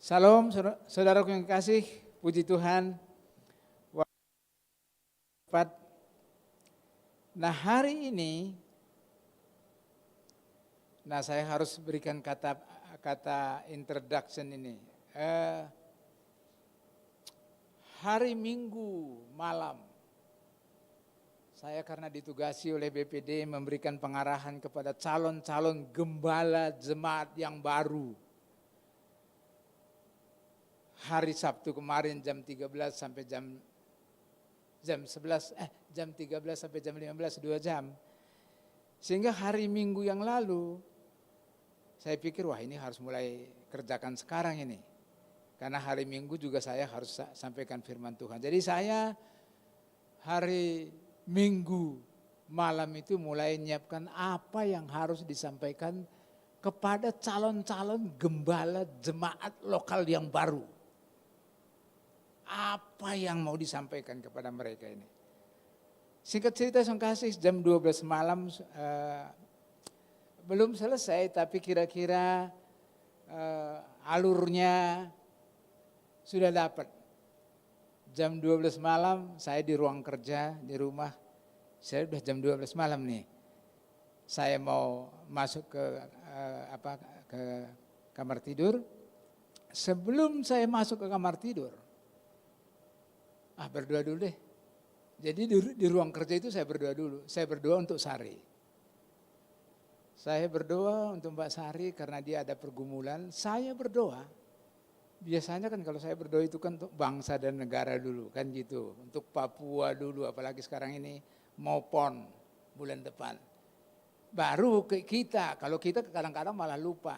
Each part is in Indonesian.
Salam saudaraku yang kasih, puji Tuhan. Nah hari ini, saya harus berikan kata introduction ini. Hari Minggu malam, saya karena ditugasi oleh BPD memberikan pengarahan kepada calon-calon gembala jemaat yang baru. Hari Sabtu kemarin jam 13 sampai jam 13 sampai jam 15, 2 jam. Sehingga hari Minggu yang lalu, saya pikir wah ini harus mulai kerjakan sekarang ini. Karena hari Minggu juga saya harus sampaikan firman Tuhan. Jadi saya hari Minggu malam itu mulai menyiapkan apa yang harus disampaikan kepada calon-calon gembala jemaat lokal yang baru. Apa yang mau disampaikan kepada mereka ini. Singkat cerita sang kasih jam 12 malam belum selesai tapi kira-kira alurnya sudah dapat. Jam 12 malam saya di ruang kerja di rumah. Saya sudah jam 12 malam nih. Saya mau masuk ke kamar tidur. Sebelum saya masuk ke kamar tidur, berdoa dulu deh. Jadi di ruang kerja itu saya berdoa dulu. Saya berdoa untuk Sari. Saya berdoa untuk Mbak Sari karena dia ada pergumulan. Saya berdoa. Biasanya kan kalau saya berdoa itu kan untuk bangsa dan negara dulu kan gitu. Untuk Papua dulu apalagi sekarang ini mau PON bulan depan. Baru ke kita. Kalau kita kadang-kadang malah lupa.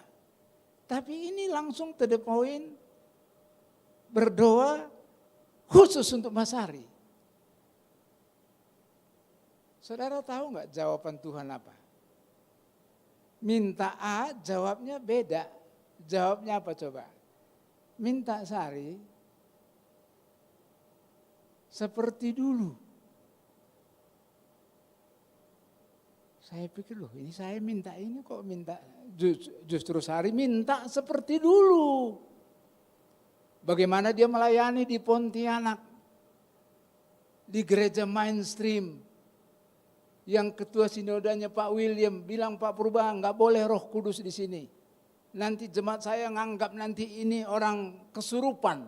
Tapi ini langsung to the point. Berdoa khusus untuk Mas Sari. Saudara tahu nggak jawaban Tuhan apa? Minta A, jawabnya beda. Jawabnya apa coba? Minta Sari seperti dulu. Saya pikir loh, ini saya minta ini kok minta justru Sari minta seperti dulu. Bagaimana dia melayani di Pontianak, di gereja mainstream, yang ketua sinodanya Pak William bilang Pak Purba nggak boleh Roh Kudus di sini. Nanti jemaat saya nganggap nanti ini orang kesurupan.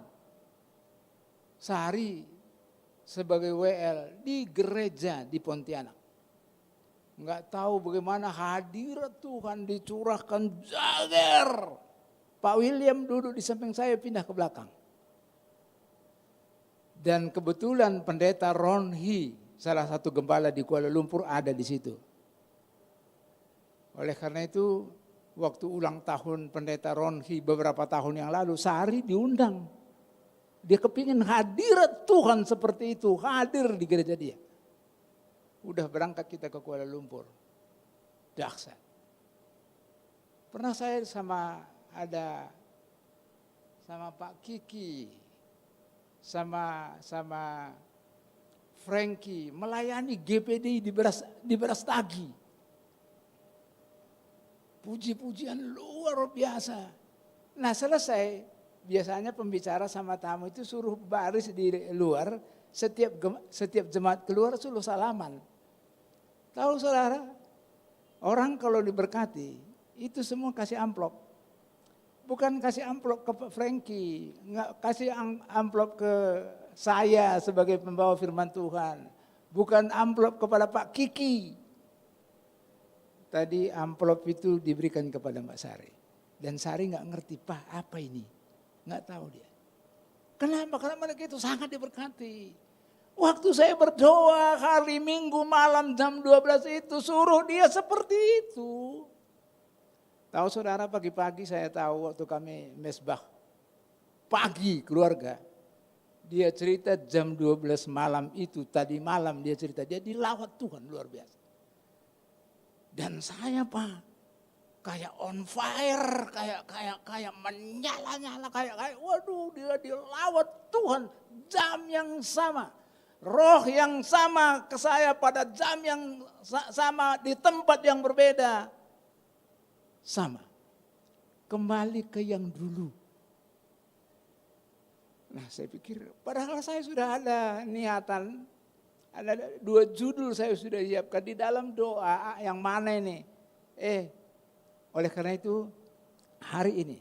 Sehari sebagai WL di gereja di Pontianak. Nggak tahu bagaimana hadirat Tuhan dicurahkan jager. Pak William duduk di samping saya pindah ke belakang. Dan kebetulan pendeta Ron Hee, salah satu gembala di Kuala Lumpur ada di situ. Oleh karena itu waktu ulang tahun pendeta Ron Hee beberapa tahun yang lalu, Sari diundang. Dia kepingin hadirat Tuhan seperti itu, hadir di gereja dia. Udah berangkat kita ke Kuala Lumpur. Dahsyat. Pernah saya sama Pak Kiki, sama Frankie melayani GPD di Brastagi. Puji-pujian luar biasa. Nah selesai, biasanya pembicara sama tamu itu suruh baris di luar, setiap jemaat keluar suruh salaman. Tahu saudara, orang kalau diberkati itu semua kasih amplop. Bukan kasih amplop ke Frankie, nggak kasih amplop ke saya sebagai pembawa firman Tuhan. Bukan amplop kepada Pak Kiki. Tadi amplop itu diberikan kepada Mbak Sari. Dan Sari nggak ngerti, Pak apa ini? Nggak tahu dia. Kenapa? Karena mereka itu sangat diberkati. Waktu saya berdoa hari Minggu malam jam 12 itu suruh dia seperti itu. Tahu saudara pagi-pagi saya tahu waktu kami mesbah pagi keluarga. Dia cerita jam 12 malam itu, tadi malam dia cerita, dia dilawat Tuhan luar biasa. Dan saya Pak, kayak on fire, kayak menyala-nyala, kayak waduh dia dilawat Tuhan jam yang sama. Roh yang sama ke saya pada jam yang sama di tempat yang berbeda. Sama. Kembali ke yang dulu. Nah saya pikir, padahal saya sudah ada niatan, ada 2 judul saya sudah siapkan di dalam doa, yang mana ini? Oleh karena itu hari ini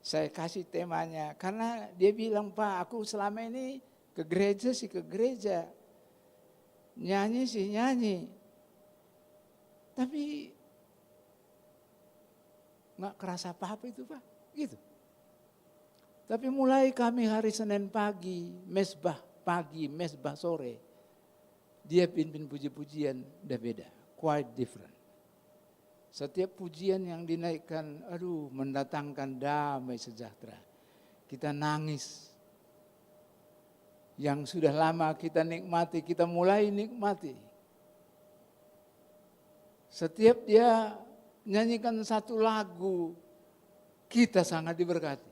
saya kasih temanya, karena dia bilang, Pak, aku selama ini ke gereja sih ke gereja, nyanyi sih nyanyi, tapi nggak kerasa apa-apa itu, Pak, gitu. Tapi mulai kami hari Senin pagi, mesbah pagi, mesbah sore, dia pimpin puji-pujian, udah beda, quite different. Setiap pujian yang dinaikkan, mendatangkan damai sejahtera. Kita nangis. Yang sudah lama kita nikmati, kita mulai nikmati. Setiap dia nyanyikan satu lagu, kita sangat diberkati.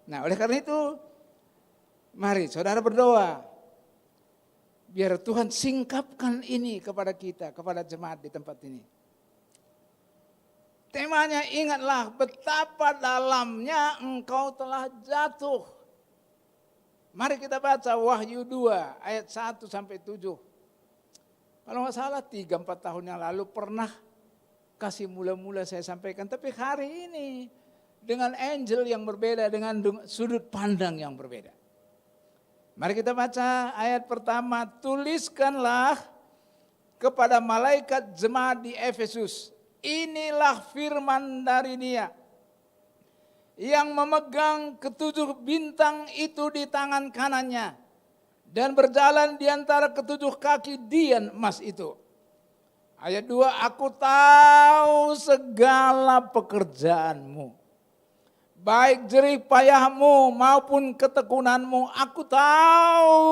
Nah, oleh karena itu, mari saudara berdoa. Biar Tuhan singkapkan ini kepada kita, kepada jemaat di tempat ini. Temanya, ingatlah betapa dalamnya engkau telah jatuh. Mari kita baca Wahyu 2 ayat 1 sampai 7. Kalau nggak salah 3-4 tahun yang lalu pernah kasih mula-mula saya sampaikan. Tapi hari ini dengan angel yang berbeda, dengan sudut pandang yang berbeda. Mari kita baca ayat pertama. Tuliskanlah kepada malaikat jemaat di Efesus. Inilah firman dari Dia yang memegang 7 bintang itu di tangan kanannya dan berjalan di antara 7 kaki dian emas itu. Ayat 2, aku tahu segala pekerjaanmu, baik jerih payahmu maupun ketekunanmu. Aku tahu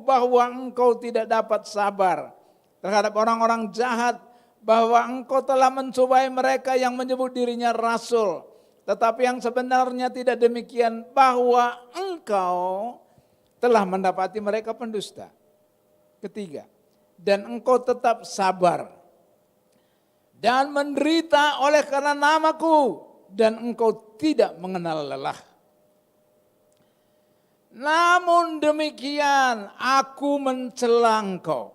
bahwa engkau tidak dapat sabar terhadap orang-orang jahat, bahwa engkau telah mencobai mereka yang menyebut dirinya rasul, tetapi yang sebenarnya tidak demikian, bahwa engkau telah mendapati mereka pendusta. Ketiga, dan engkau tetap sabar dan menderita oleh karena namaku, dan engkau tidak mengenal lelah. Namun demikian aku mencela engkau,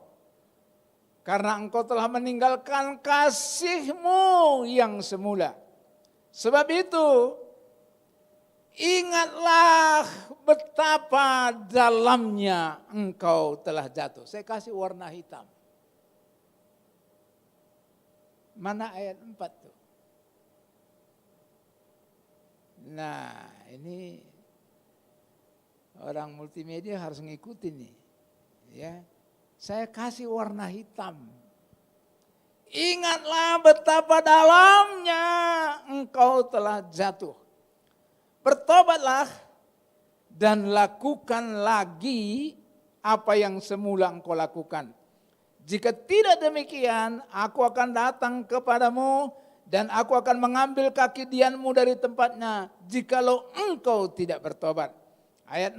karena engkau telah meninggalkan kasihmu yang semula. Sebab itu, ingatlah betapa dalamnya engkau telah jatuh. Saya kasih warna hitam. Mana ayat 4 tuh? Nah, ini orang multimedia harus ngikutin nih. Ya. Saya kasih warna hitam. Ingatlah betapa dalamnya engkau telah jatuh. Bertobatlah dan lakukan lagi apa yang semula engkau lakukan. Jika tidak demikian, aku akan datang kepadamu dan aku akan mengambil kaki dianmu dari tempatnya jikalau engkau tidak bertobat. Ayat 6.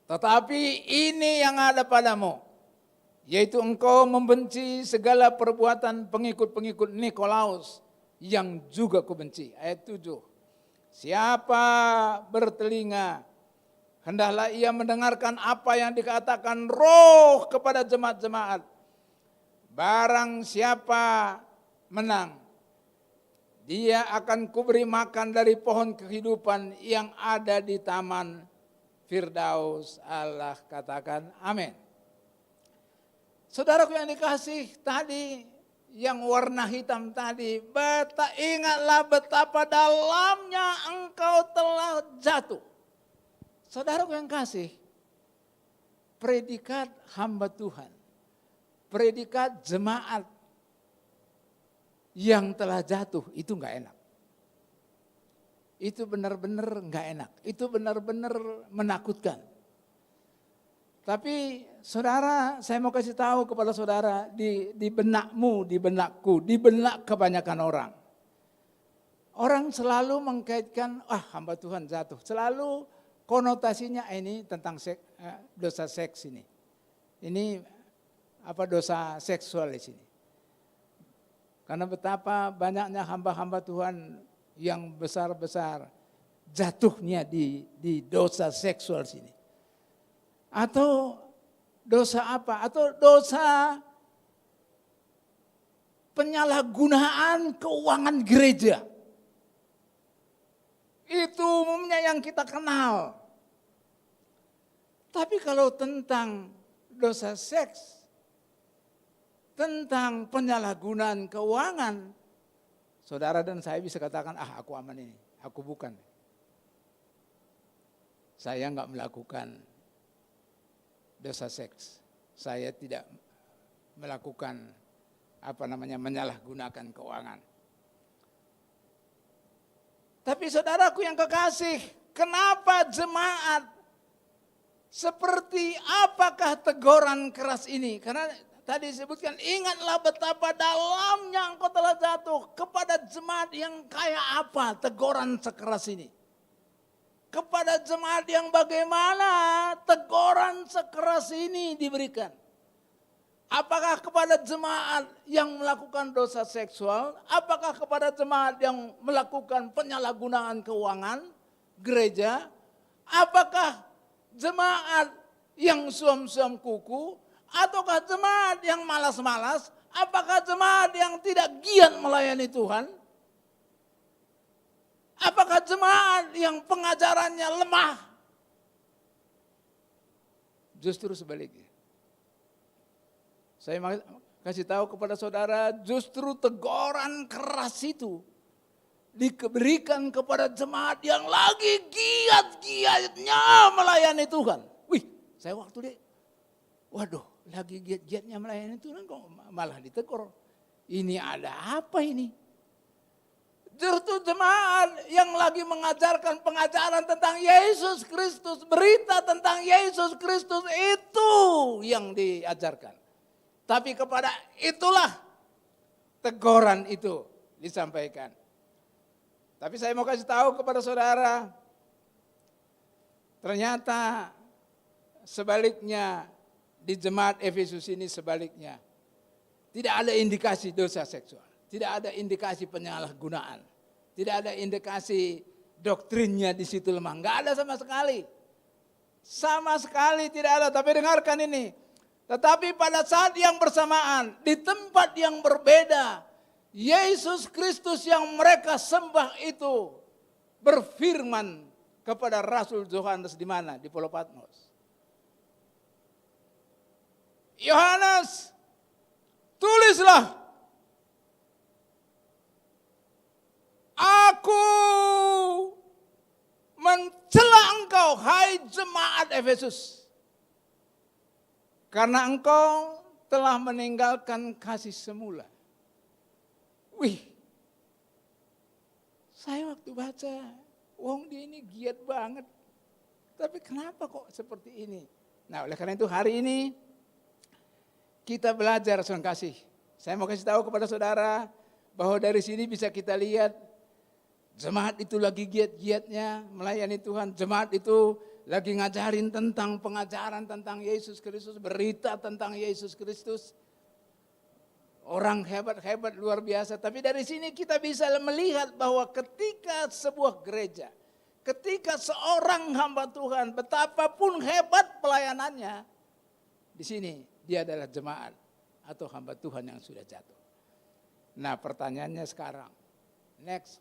Tetapi ini yang ada padamu, yaitu engkau membenci segala perbuatan pengikut-pengikut Nikolaus yang juga kubenci. Ayat 7. Siapa bertelinga, hendaklah ia mendengarkan apa yang dikatakan Roh kepada jemaat-jemaat. Barang siapa menang, dia akan kuberi makan dari pohon kehidupan yang ada di taman Firdaus Allah. Katakan amin. Saudaraku yang dikasih tadi, yang warna hitam tadi, ingatlah betapa dalamnya engkau telah jatuh. Saudaraku yang kasih, predikat hamba Tuhan, predikat jemaat yang telah jatuh itu enggak enak. Itu benar-benar enggak enak. Itu benar-benar menakutkan. Tapi saudara, saya mau kasih tahu kepada saudara, di benakmu, di benakku, di benak kebanyakan orang. Orang selalu mengkaitkan, hamba Tuhan jatuh. Selalu konotasinya ini tentang dosa seks ini. Ini dosa seksual di sini. Karena betapa banyaknya hamba-hamba Tuhan yang besar-besar jatuhnya di dosa seksual sini. Atau dosa apa? Atau dosa penyalahgunaan keuangan gereja. Itu umumnya yang kita kenal. Tapi kalau tentang dosa seks, tentang penyalahgunaan keuangan, saudara dan saya bisa katakan, aku aman ini, aku bukan. Saya enggak melakukan dosa seks. Saya tidak melakukan menyalahgunakan keuangan. Tapi saudaraku yang kekasih, kenapa jemaat seperti apakah teguran keras ini? Karena tadi disebutkan, ingatlah betapa dalamnya engkau telah jatuh. Kepada jemaat yang kayak apa teguran sekeras ini? Kepada jemaat yang bagaimana teguran sekeras ini diberikan? Apakah kepada jemaat yang melakukan dosa seksual? Apakah kepada jemaat yang melakukan penyalahgunaan keuangan gereja? Apakah jemaat yang suam-suam kuku? Ataukah jemaat yang malas-malas? Apakah jemaat yang tidak giat melayani Tuhan? Apakah jemaat yang pengajarannya lemah? Justru sebaliknya. Saya kasih tahu kepada saudara, justru teguran keras itu diberikan kepada jemaat yang lagi giat-giatnya melayani Tuhan. Saya waktu lagi giat-giatnya melayani Tuhan kok malah ditegur. Ini ada apa ini? Justru jemaat yang lagi mengajarkan pengajaran tentang Yesus Kristus, berita tentang Yesus Kristus itu yang diajarkan. Tapi kepada itulah teguran itu disampaikan. Tapi saya mau kasih tahu kepada saudara, ternyata sebaliknya di jemaat Efesus ini sebaliknya. Tidak ada indikasi dosa seksual. Tidak ada indikasi penyalahgunaan. Tidak ada indikasi doktrinnya di situ lemah. Enggak ada sama sekali. Sama sekali tidak ada. Tapi dengarkan ini. Tetapi pada saat yang bersamaan, di tempat yang berbeda, Yesus Kristus yang mereka sembah itu berfirman kepada Rasul Yohanes di mana? Di Pulau Patmos. Yohanes, tulislah. Aku mencela engkau, hai jemaat Efesus. Karena engkau telah meninggalkan kasih semula. Saya waktu baca, dia ini giat banget. Tapi kenapa kok seperti ini? Nah, oleh karena itu hari ini kita belajar saudara kasih. Saya mau kasih tahu kepada saudara bahwa dari sini bisa kita lihat jemaat itu lagi giat-giatnya melayani Tuhan. Jemaat itu lagi ngajarin tentang pengajaran tentang Yesus Kristus, berita tentang Yesus Kristus. Orang hebat-hebat luar biasa. Tapi dari sini kita bisa melihat bahwa ketika sebuah gereja, ketika seorang hamba Tuhan, betapapun hebat pelayanannya, di sini dia adalah jemaat atau hamba Tuhan yang sudah jatuh. Nah, pertanyaannya sekarang.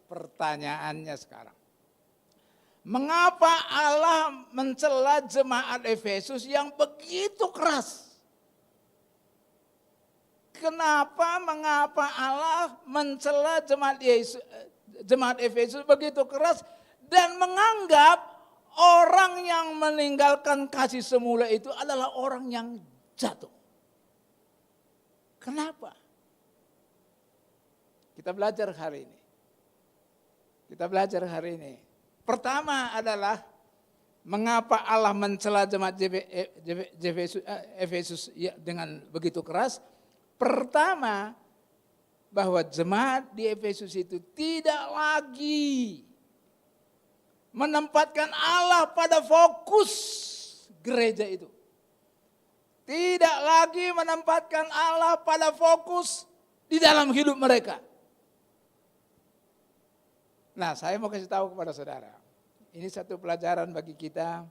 Pertanyaannya sekarang. Mengapa Allah mencela jemaat Efesus yang begitu keras? Mengapa Allah mencela jemaat Efesus begitu keras dan menganggap orang yang meninggalkan kasih semula itu adalah orang yang jatuh? Kenapa? Kita belajar hari ini. Pertama adalah mengapa Allah mencela jemaat Efesus dengan begitu keras. Pertama, bahwa jemaat di Efesus itu tidak lagi menempatkan Allah pada fokus gereja itu. Tidak lagi menempatkan Allah pada fokus di dalam hidup mereka. Nah, saya mau kasih tahu kepada saudara. ini satu pelajaran bagi kita.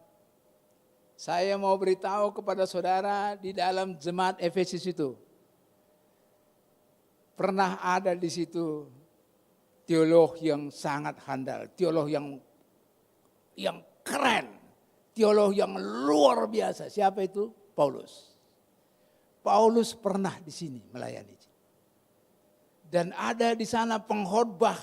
Saya mau beritahu kepada saudara di dalam jemaat Efesus itu. Pernah ada di situ teolog yang sangat handal, teolog yang keren, teolog yang luar biasa. Siapa itu? Paulus. Paulus pernah di sini melayani. Dan ada di sana pengkhotbah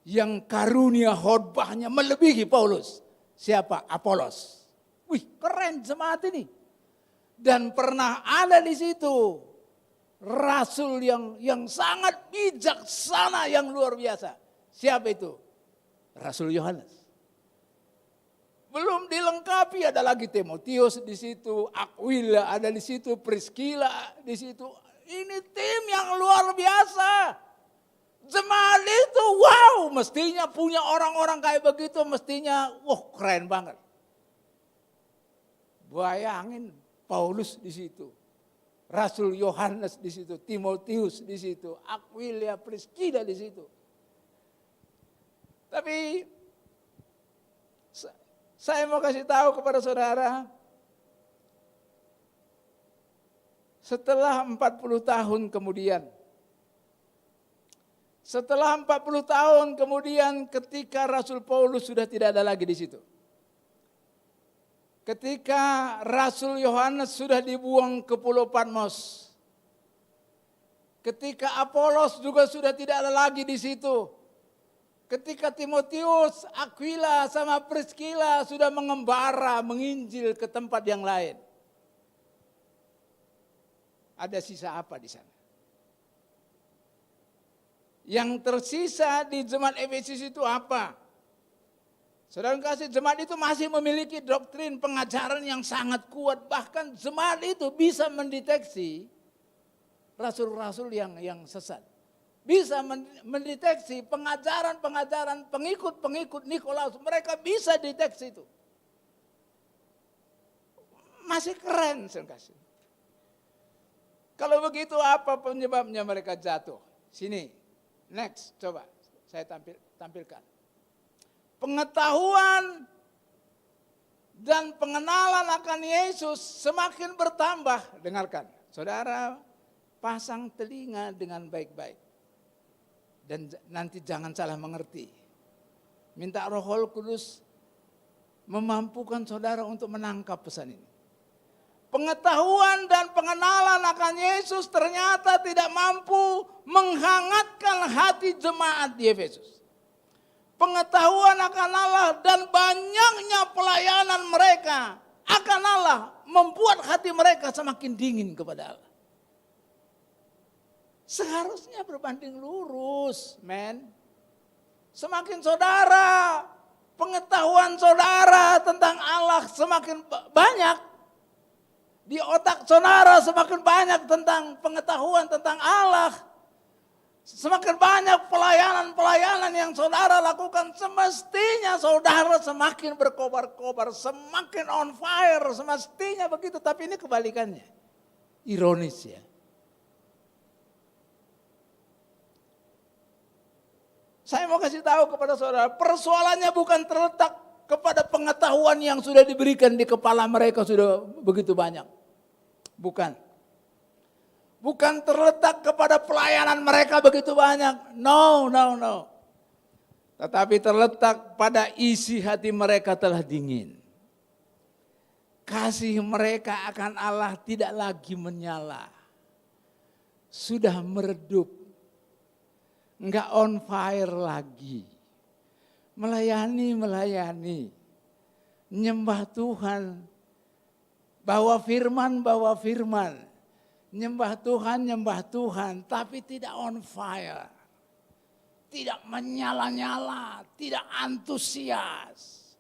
yang karunia khotbahnya melebihi Paulus. Siapa? Apolos. Wih, keren jemaat ini. Dan pernah ada di situ rasul yang sangat bijaksana yang luar biasa. Siapa itu? Rasul Yohanes. Belum dilengkapi, ada lagi Timotius di situ, Aquila ada di situ, Priscilla di situ. Ini tim yang luar biasa. Jemaat itu wow, mestinya punya orang-orang kayak begitu, mestinya wah keren banget. Bayangin Paulus di situ, Rasul Yohanes di situ, Timotius di situ, Aquila, Priscilla di situ. Tapi saya mau kasih tahu kepada saudara, setelah 40 tahun kemudian, ketika Rasul Paulus sudah tidak ada lagi di situ. Ketika Rasul Yohanes sudah dibuang ke Pulau Patmos. Ketika Apolos juga sudah tidak ada lagi di situ. Ketika Timotius, Aquila sama Priscilla sudah mengembara, menginjil ke tempat yang lain. Ada sisa apa di sana? Yang tersisa di jemaat Efesus itu apa? Saudara kasih, jemaat itu masih memiliki doktrin pengajaran yang sangat kuat. Bahkan jemaat itu bisa mendeteksi rasul-rasul yang sesat. Bisa mendeteksi pengajaran-pengajaran pengikut-pengikut Nikolaus. Mereka bisa deteksi itu. Masih keren, saya kasih. Kalau begitu apa penyebabnya mereka jatuh? Sini, next, coba saya tampilkan. Pengetahuan dan pengenalan akan Yesus semakin bertambah. Dengarkan, saudara, pasang telinga dengan baik-baik. Dan nanti jangan salah mengerti. Minta Roh Kudus memampukan saudara untuk menangkap pesan ini. Pengetahuan dan pengenalan akan Yesus ternyata tidak mampu menghangatkan hati jemaat di Efesus. Pengetahuan akan Allah dan banyaknya pelayanan mereka akan Allah membuat hati mereka semakin dingin kepada Allah. Seharusnya berbanding lurus, men. Semakin saudara, pengetahuan saudara tentang Allah semakin banyak. Di otak saudara semakin banyak tentang pengetahuan tentang Allah. Semakin banyak pelayanan-pelayanan yang saudara lakukan. Semestinya saudara semakin berkobar-kobar, semakin on fire. Semestinya begitu, tapi ini kebalikannya. Ironis ya. Saya mau kasih tahu kepada saudara, persoalannya bukan terletak kepada pengetahuan yang sudah diberikan di kepala mereka sudah begitu banyak. Bukan. Bukan terletak kepada pelayanan mereka begitu banyak. No. Tetapi terletak pada isi hati mereka telah dingin. Kasih mereka akan Allah tidak lagi menyala. Sudah meredup. Enggak on fire lagi. Melayani. Nyembah Tuhan. Bawa firman. Nyembah Tuhan. Tapi tidak on fire. Tidak menyala-nyala. Tidak antusias.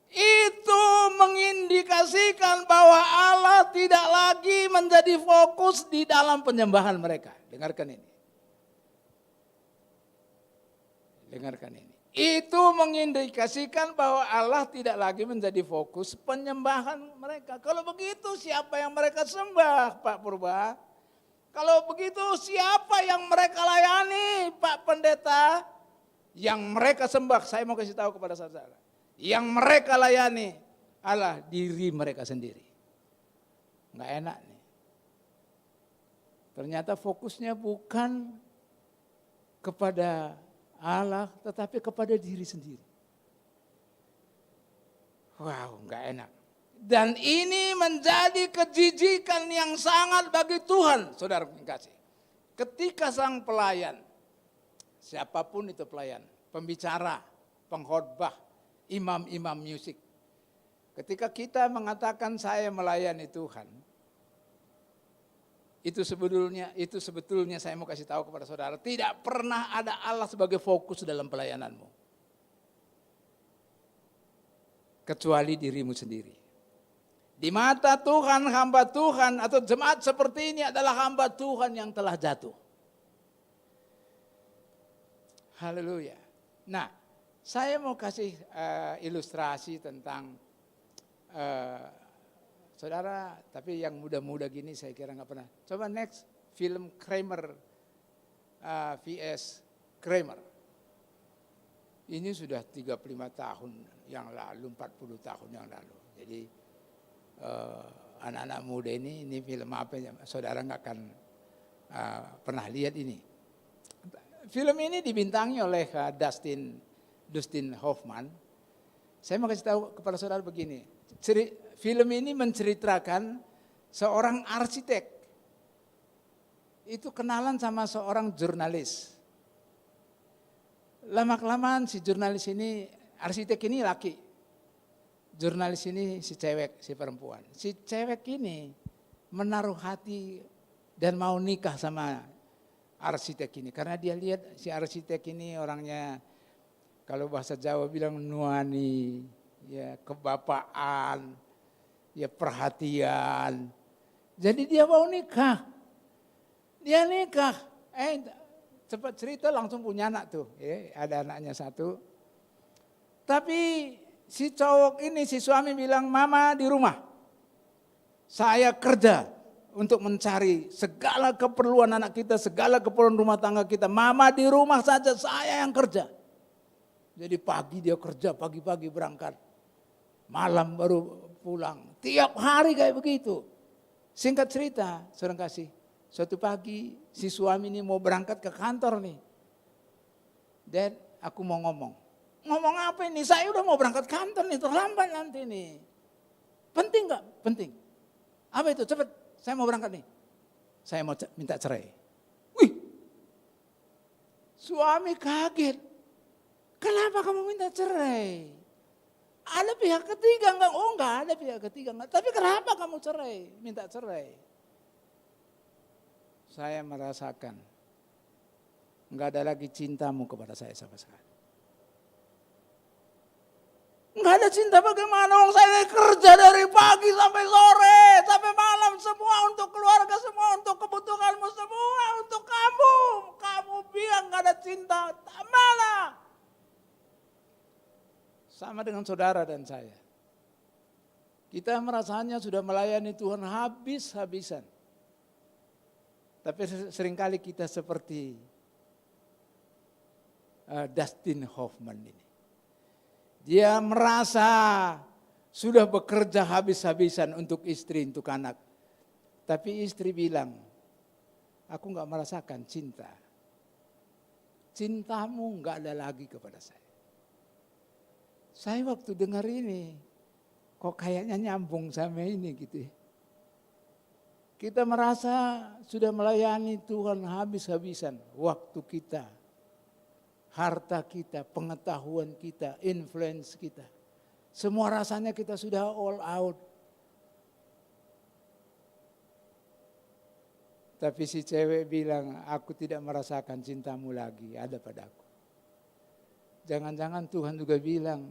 Itu mengindikasikan bahwa Allah tidak lagi menjadi fokus di dalam penyembahan mereka. Dengarkan ini. Itu mengindikasikan bahwa Allah tidak lagi menjadi fokus penyembahan mereka. Kalau begitu siapa yang mereka sembah, Pak Purba? Kalau begitu siapa yang mereka layani, Pak Pendeta? Yang mereka sembah, saya mau kasih tahu kepada saudara. Yang mereka layani adalah diri mereka sendiri. Nggak enak nih. Ternyata fokusnya bukan kepada Allah, tetapi kepada diri sendiri. Wow, nggak enak. Dan ini menjadi kejijikan yang sangat bagi Tuhan, saudara kasih. Ketika sang pelayan, siapapun itu pelayan, pembicara, pengkhotbah, imam-imam musik. Ketika kita mengatakan saya melayani Tuhan, itu sebetulnya saya mau kasih tahu kepada saudara, tidak pernah ada Allah sebagai fokus dalam pelayananmu. Kecuali dirimu sendiri. Di mata Tuhan, hamba Tuhan atau jemaat seperti ini adalah hamba Tuhan yang telah jatuh. Haleluya. Nah, saya mau kasih ilustrasi tentang saudara, tapi yang muda-muda gini saya kira nggak pernah. Coba next, film Kramer vs Kramer. Ini sudah 35 tahun yang lalu, 40 tahun yang lalu. Jadi anak-anak muda ini film apa ya, saudara nggak akan pernah lihat ini. Film ini dibintangi oleh Dustin Hoffman. Saya mau kasih tahu kepada saudara begini. Film ini menceritakan seorang arsitek. Itu kenalan sama seorang jurnalis. Lama-kelamaan si jurnalis ini, arsitek ini laki. Jurnalis ini si cewek, si perempuan. Si cewek ini menaruh hati dan mau nikah sama arsitek ini. Karena dia lihat si arsitek ini orangnya, kalau bahasa Jawa bilang nuani, ya kebapaan, ya perhatian. Jadi dia mau nikah. Dia nikah. Cepat cerita langsung punya anak tuh. Ada anaknya satu. Tapi si cowok ini, si suami bilang, mama di rumah. Saya kerja untuk mencari segala keperluan anak kita, segala keperluan rumah tangga kita. Mama di rumah saja, saya yang kerja. Jadi pagi dia kerja, pagi-pagi berangkat. Malam baru pulang. Tiap hari kayak begitu. Singkat cerita, saudara kasih. Suatu pagi si suami ini mau berangkat ke kantor nih. Dan aku mau ngomong. Ngomong apa ini? Saya udah mau berangkat kantor nih, terlambat nanti nih. Penting gak? Penting. Apa itu? Cepat, saya mau berangkat nih. Saya mau minta cerai. Wih, suami kaget. Kenapa kamu minta cerai? Ada pihak ketiga enggak? Oh enggak ada pihak ketiga enggak. Tapi kenapa kamu cerai? Minta cerai. Saya merasakan enggak ada lagi cintamu kepada saya sama sekali. Enggak ada cinta bagaimana? Orang saya kerja dari pagi sampai sore, sampai malam, semua untuk keluarga, semua untuk kebutuhanmu, semua untuk kamu. Kamu bilang enggak ada cinta, malah. Sama dengan saudara dan saya. Kita merasanya sudah melayani Tuhan habis-habisan. Tapi seringkali kita seperti Dustin Hoffman ini. Dia merasa sudah bekerja habis-habisan untuk istri, untuk anak. Tapi istri bilang, aku enggak merasakan cinta. Cintamu enggak ada lagi kepada saya. Saya waktu dengar ini, kok kayaknya nyambung sama ini gitu ya. Kita merasa sudah melayani Tuhan habis-habisan. Waktu kita, harta kita, pengetahuan kita, influence kita. Semua rasanya kita sudah all out. Tapi si cewek bilang, aku tidak merasakan cintamu lagi ada padaku. Jangan-jangan Tuhan juga bilang,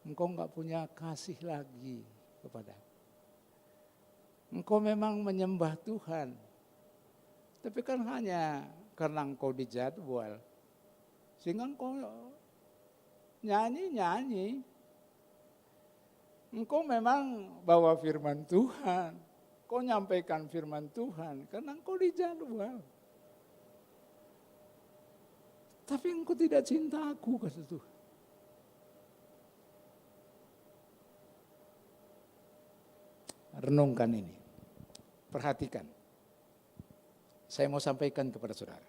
engkau enggak punya kasih lagi kepadaku. Engkau memang menyembah Tuhan. Tapi kan hanya karena engkau dijadwal. Sehingga engkau nyanyi-nyanyi. Engkau memang bawa firman Tuhan. Engkau nyampaikan firman Tuhan karena engkau dijadwal. Tapi engkau tidak cinta aku, kata Tuhan. Renungkan ini. Perhatikan. Saya mau sampaikan kepada saudara.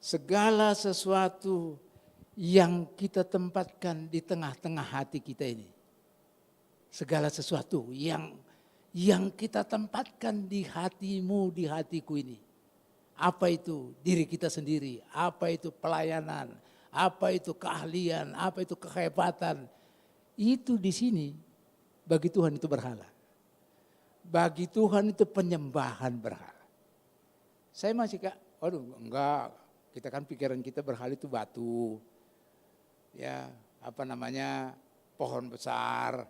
Segala sesuatu yang kita tempatkan di tengah-tengah hati kita ini. Segala sesuatu yang kita tempatkan di hatimu, di hatiku ini. Apa itu diri kita sendiri, apa itu pelayanan, apa itu keahlian, apa itu kehebatan. Itu di sini bagi Tuhan itu berhala. Bagi Tuhan itu penyembahan berhala. Saya masih enggak, kita kan pikiran kita berhala itu batu. Ya, pohon besar.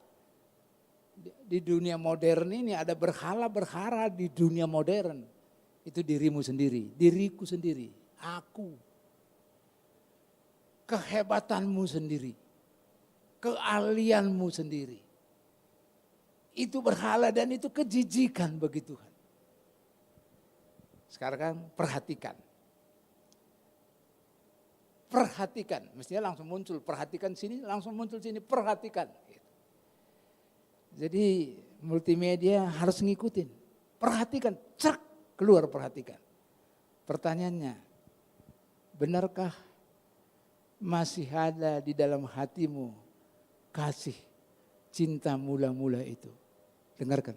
Di dunia modern ini ada berhala-berhala di dunia modern. Itu dirimu sendiri, diriku sendiri, aku. Kehebatanmu sendiri, keahlianmu sendiri. Itu berhala dan itu kejijikan bagi Tuhan. Sekarang perhatikan. Perhatikan, mestinya langsung muncul, perhatikan sini, langsung muncul sini, perhatikan. Jadi multimedia harus ngikutin, perhatikan, cek, keluar perhatikan. Pertanyaannya, benarkah masih ada di dalam hatimu kasih cinta mula-mula itu? Dengarkan.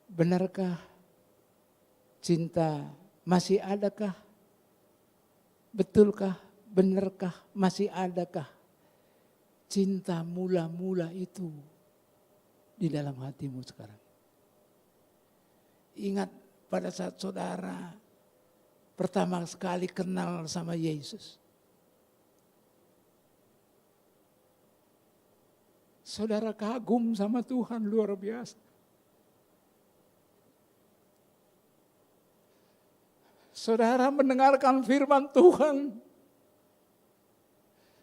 Benarkah cinta masih adakah? Betulkah? Benarkah? Masih adakah cinta mula-mula itu di dalam hatimu sekarang? Ingat pada saat saudara pertama sekali kenal sama Yesus. Saudara kagum sama Tuhan luar biasa. Saudara mendengarkan firman Tuhan.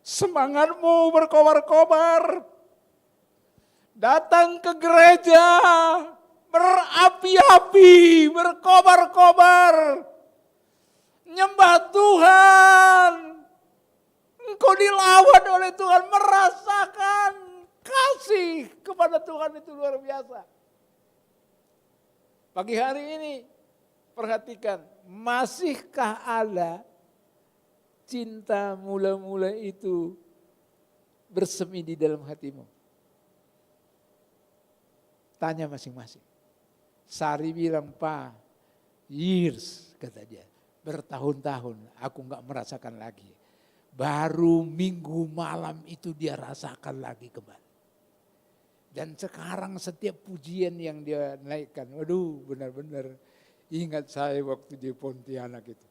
Semangatmu berkobar-kobar. Datang ke gereja. Berapi-api, berkobar-kobar. Nyembah Tuhan. Engkau dilawan oleh Tuhan. Merasakan kasih kepada Tuhan itu luar biasa. Pagi hari ini perhatikan. Masihkah ada cinta mula-mula itu bersemi di dalam hatimu? Tanya masing-masing. Sari bilang, Pak, years, kata dia. Bertahun-tahun aku enggak merasakan lagi. Baru minggu malam itu dia rasakan lagi kembali. Dan sekarang setiap pujian yang dia naikkan, waduh benar-benar ingat saya waktu di Pontianak itu.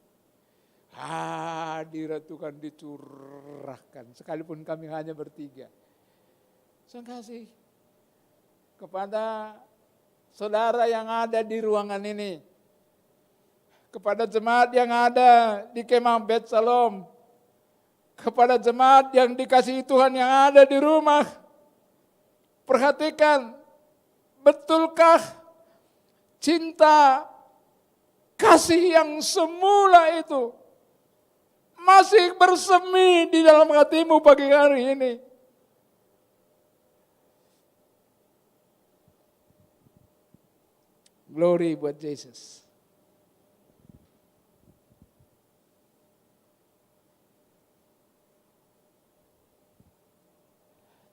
Hadirat Tuhan dicurahkan. Sekalipun kami hanya bertiga. Saya kasih kepada saudara yang ada di ruangan ini. Kepada jemaat yang ada di Kemah Bet Shalom. Kepada jemaat yang dikasihi Tuhan yang ada di rumah. Perhatikan, betulkah cinta kasih yang semula itu masih bersemi di dalam hatimu pagi hari ini? Glory buat Yesus.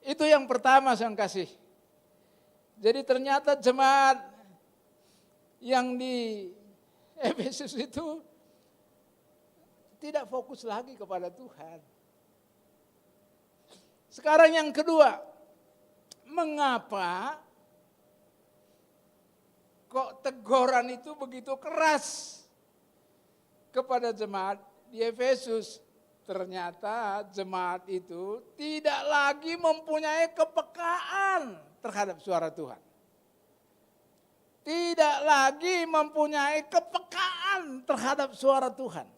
Itu yang pertama saya kasih. Jadi ternyata jemaat yang di Efesus itu tidak fokus lagi kepada Tuhan. Sekarang yang kedua, mengapa kok teguran itu begitu keras kepada jemaat di Efesus? Ternyata jemaat itu tidak lagi mempunyai kepekaan terhadap suara Tuhan. Tidak lagi mempunyai kepekaan terhadap suara Tuhan.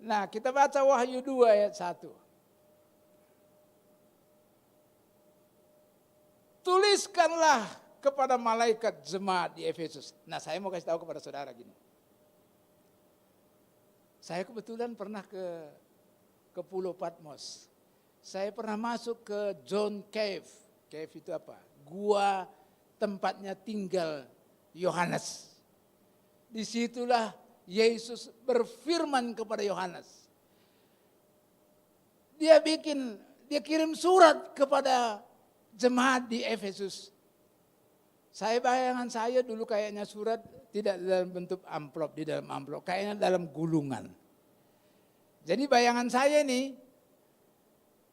Nah, kita baca Wahyu 2 ayat 1. Tuliskanlah kepada malaikat jemaat di Efesus. Nah, saya mau kasih tahu kepada saudara gini. Saya kebetulan pernah ke Pulau Patmos. Saya pernah masuk ke John Cave. Cave itu apa? Gua tempatnya tinggal Yohanes. Disitulah Yesus berfirman kepada Yohanes. Dia kirim surat kepada jemaat di Efesus. Bayangan saya dulu kayaknya surat tidak dalam bentuk amplop, di dalam amplop, kayaknya dalam gulungan. Jadi bayangan saya ini,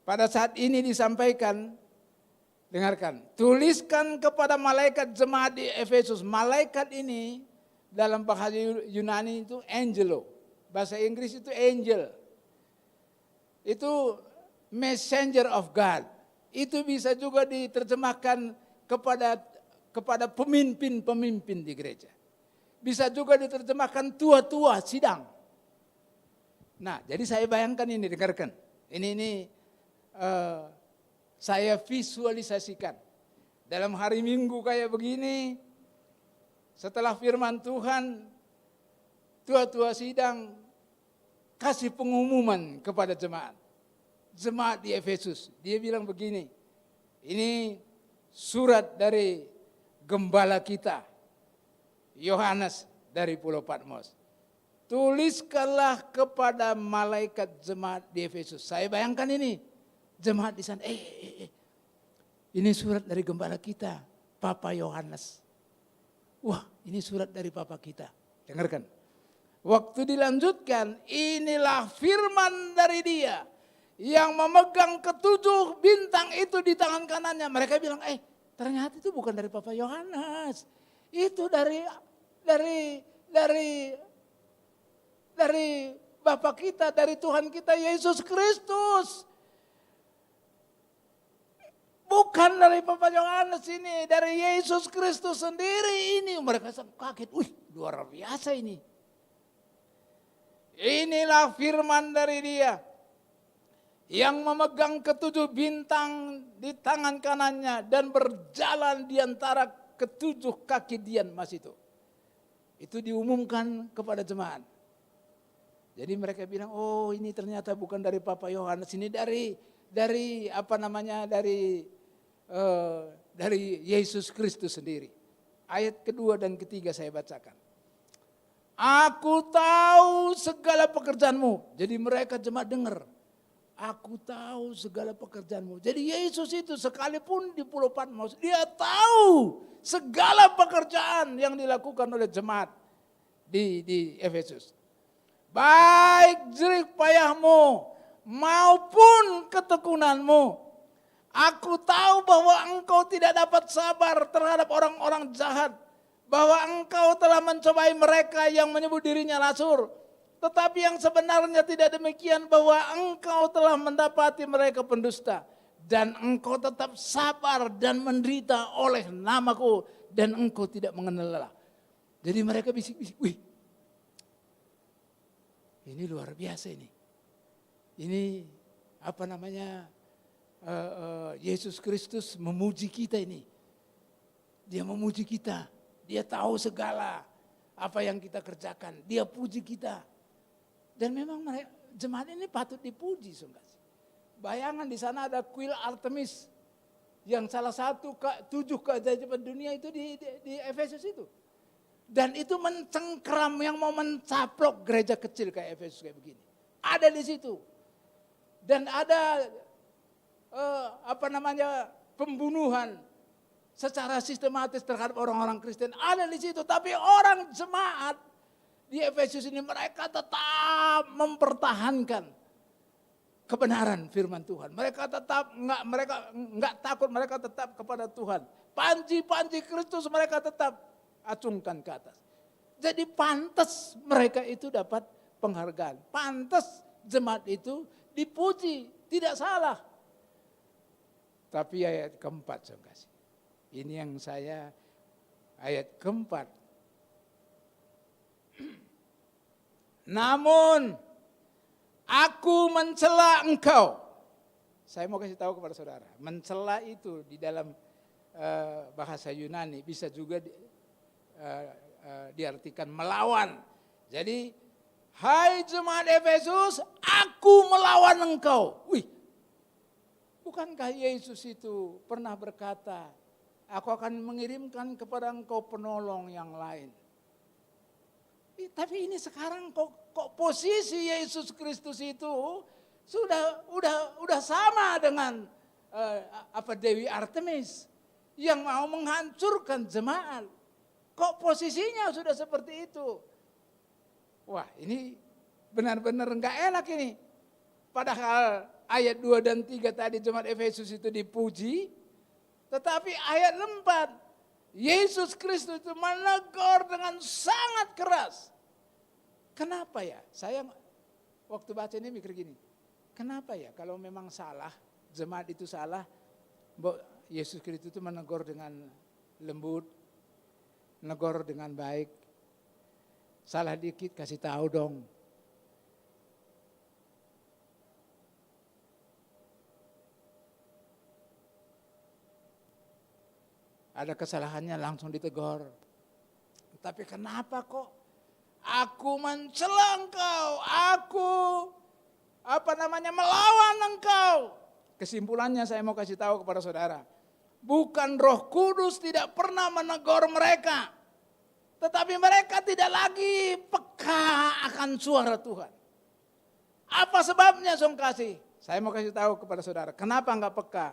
pada saat ini disampaikan, dengarkan, tuliskan kepada malaikat jemaat di Efesus. Malaikat ini dalam bahasa Yunani itu angelo, bahasa Inggris itu angel. Itu messenger of God. Itu bisa juga diterjemahkan kepada pemimpin-pemimpin di gereja. Bisa juga diterjemahkan tua-tua sidang. Nah, jadi saya bayangkan ini, dengarkan. Ini saya visualisasikan. Dalam hari Minggu kayak begini, setelah firman Tuhan, tua-tua sidang kasih pengumuman kepada jemaat. Jemaat di Efesus. Dia bilang begini, ini surat dari gembala kita, Yohanes dari Pulau Patmos. Tuliskanlah kepada malaikat jemaat di Efesus. Saya bayangkan ini, jemaat di sana, ini surat dari gembala kita, Papa Yohanes. Wah, ini surat dari Papa kita. Dengarkan. Waktu dilanjutkan, inilah firman dari Dia yang memegang ketujuh bintang itu di tangan kanannya. Mereka bilang, ternyata itu bukan dari Papa Yohanes. Itu dari Bapa kita, dari Tuhan kita Yesus Kristus. Bukan dari Papa Yohanes ini, dari Yesus Kristus sendiri ini. Mereka kaget, luar biasa ini. Inilah firman dari Dia yang memegang ketujuh bintang di tangan kanannya dan berjalan di antara ketujuh kaki Dian Mas itu. Itu diumumkan kepada jemaat. Jadi mereka bilang, ini ternyata bukan dari Papa Yohanes, ini dari Yesus Kristus sendiri. Ayat kedua dan ketiga saya bacakan. Aku tahu segala pekerjaanmu. Jadi mereka jemaat dengar. Aku tahu segala pekerjaanmu. Jadi Yesus itu sekalipun di Pulau Patmos, Dia tahu segala pekerjaan yang dilakukan oleh jemaat di Efesus. Baik jerih payahmu maupun ketekunanmu. Aku tahu bahwa engkau tidak dapat sabar terhadap orang-orang jahat. Bahwa engkau telah mencobai mereka yang menyebut dirinya rasul. Tetapi yang sebenarnya tidak demikian, bahwa engkau telah mendapati mereka pendusta. Dan engkau tetap sabar dan menderita oleh namaku. Dan engkau tidak mengenal lelah. Jadi mereka bisik-bisik, ini luar biasa ini. Ini Yesus Kristus memuji kita ini. Dia memuji kita. Dia tahu segala apa yang kita kerjakan. Dia puji kita. Dan memang jemaat ini patut dipuji. Bayangan di sana ada kuil Artemis. Yang salah satu 7 keajaiban dunia itu di Efesus itu. Dan itu mencengkram yang mau mencaplok gereja kecil kayak Efesus kayak begini. Ada di situ. Dan ada pembunuhan secara sistematis terhadap orang-orang Kristen ada di situ. Tapi orang jemaat di Efesus ini mereka tetap mempertahankan kebenaran firman Tuhan. Mereka tetap enggak takut, mereka tetap kepada Tuhan. Panji-panji Kristus mereka tetap acungkan ke atas. Jadi pantas mereka itu dapat penghargaan. Pantas jemaat itu dipuji, tidak salah. Tapi ayat keempat saya kasih. Ini yang saya ayat keempat. Namun aku mencela engkau. Saya mau kasih tahu kepada saudara. Mencela itu di dalam bahasa Yunani bisa juga diartikan melawan. Jadi Hai jemaat Efesus, aku melawan engkau. Wih, bukankah Yesus itu pernah berkata, aku akan mengirimkan kepada engkau penolong yang lain. Tapi ini sekarang kok posisi Yesus Kristus itu udah sama dengan Dewi Artemis yang mau menghancurkan jemaat. Kok posisinya sudah seperti itu? Wah, ini benar-benar enggak enak ini. Padahal ayat 2 dan 3 tadi jemaat Efesus itu dipuji, tetapi ayat 4 Yesus Kristus itu menegur dengan sangat keras. Kenapa ya? Saya waktu baca ini mikir gini, kenapa ya kalau memang salah, jemaat itu salah, Yesus Kristus itu menegur dengan lembut, menegur dengan baik. Salah dikit kasih tahu dong. Ada kesalahannya langsung ditegur. Tapi kenapa kok aku mencela engkau, aku melawan engkau. Kesimpulannya saya mau kasih tahu kepada saudara. Bukan Roh Kudus tidak pernah menegur mereka. Tetapi mereka tidak lagi peka akan suara Tuhan. Apa sebabnya Song kasih? Saya mau kasih tahu kepada saudara. Kenapa enggak peka?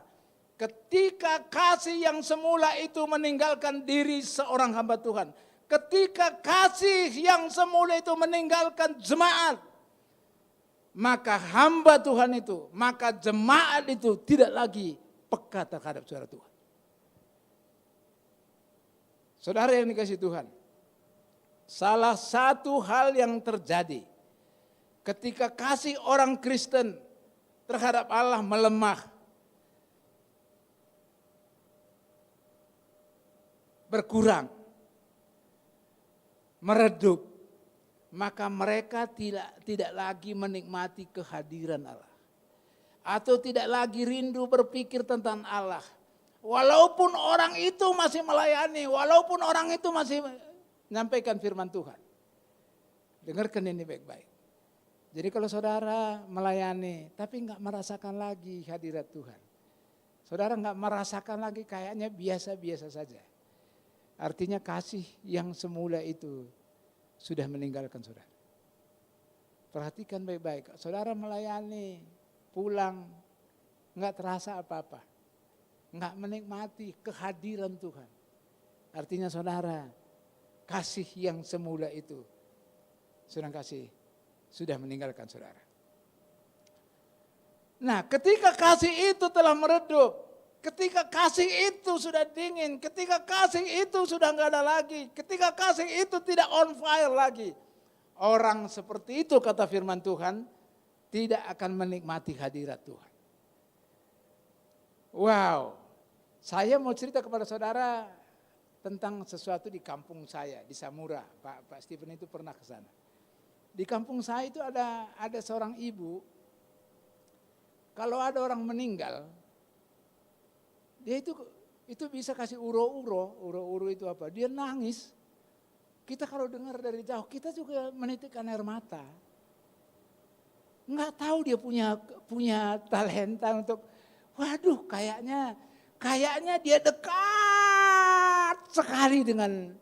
Ketika kasih yang semula itu meninggalkan diri seorang hamba Tuhan. Ketika kasih yang semula itu meninggalkan jemaat. Maka hamba Tuhan itu, maka jemaat itu tidak lagi peka terhadap suara Tuhan. Saudara yang dikasihi Tuhan. Salah satu hal yang terjadi ketika kasih orang Kristen terhadap Allah melemah. Berkurang, meredup, maka mereka tidak lagi menikmati kehadiran Allah. Atau tidak lagi rindu berpikir tentang Allah. Walaupun orang itu masih melayani, walaupun orang itu masih menyampaikan firman Tuhan. Dengarkan ini baik-baik. Jadi kalau saudara melayani, tapi enggak merasakan lagi hadirat Tuhan. Saudara enggak merasakan lagi kayaknya biasa-biasa saja. Artinya kasih yang semula itu sudah meninggalkan saudara. Perhatikan baik-baik. Saudara melayani, pulang, enggak terasa apa-apa. Enggak menikmati kehadiran Tuhan. Artinya saudara, kasih yang semula itu, sudah meninggalkan saudara. Nah, ketika kasih itu telah meredup, ketika kasih itu sudah dingin, ketika kasih itu sudah enggak ada lagi, ketika kasih itu tidak on fire lagi, orang seperti itu kata firman Tuhan tidak akan menikmati hadirat Tuhan. Wow, saya mau cerita kepada saudara tentang sesuatu di kampung saya di Samura. Pak Stephen itu pernah ke sana. Di kampung saya itu ada seorang ibu, kalau ada orang meninggal, dia itu bisa kasih uro-uro itu apa? Dia nangis. Kita kalau dengar dari jauh, kita juga menitikkan air mata. Enggak tahu dia punya talenta untuk, waduh kayaknya dia dekat sekali dengan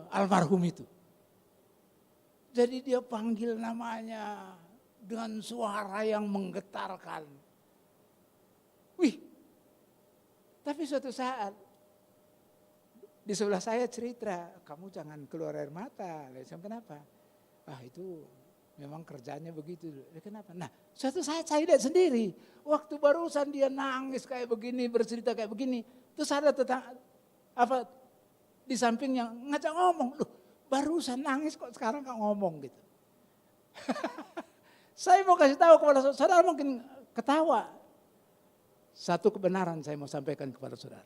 almarhum itu. Jadi dia panggil namanya dengan suara yang menggetarkan. Wih, tapi suatu saat di sebelah saya cerita, kamu jangan keluar air mata. Kenapa? Itu memang kerjanya begitu. Kenapa? Nah, suatu saat saya lihat sendiri. Waktu barusan dia nangis kayak begini, bercerita kayak begini. Terus ada di sampingnya ngajak ngomong. Loh, barusan nangis kok sekarang gak ngomong gitu. Saya mau kasih tahu kepada saudara, mungkin ketawa. Satu kebenaran saya mau sampaikan kepada saudara.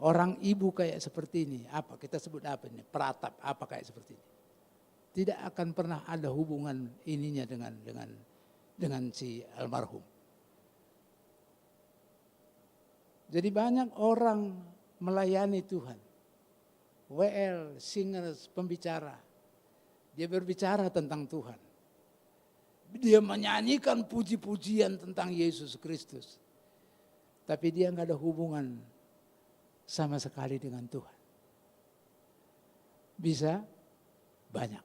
Orang ibu kayak seperti ini, kita sebut apa ini? Peratap, apa kayak seperti ini. Tidak akan pernah ada hubungan ininya dengan si almarhum. Jadi banyak orang melayani Tuhan. WL, singers, pembicara. Dia berbicara tentang Tuhan. Dia menyanyikan puji-pujian tentang Yesus Kristus. Tapi dia nggak ada hubungan sama sekali dengan Tuhan. Bisa? Banyak.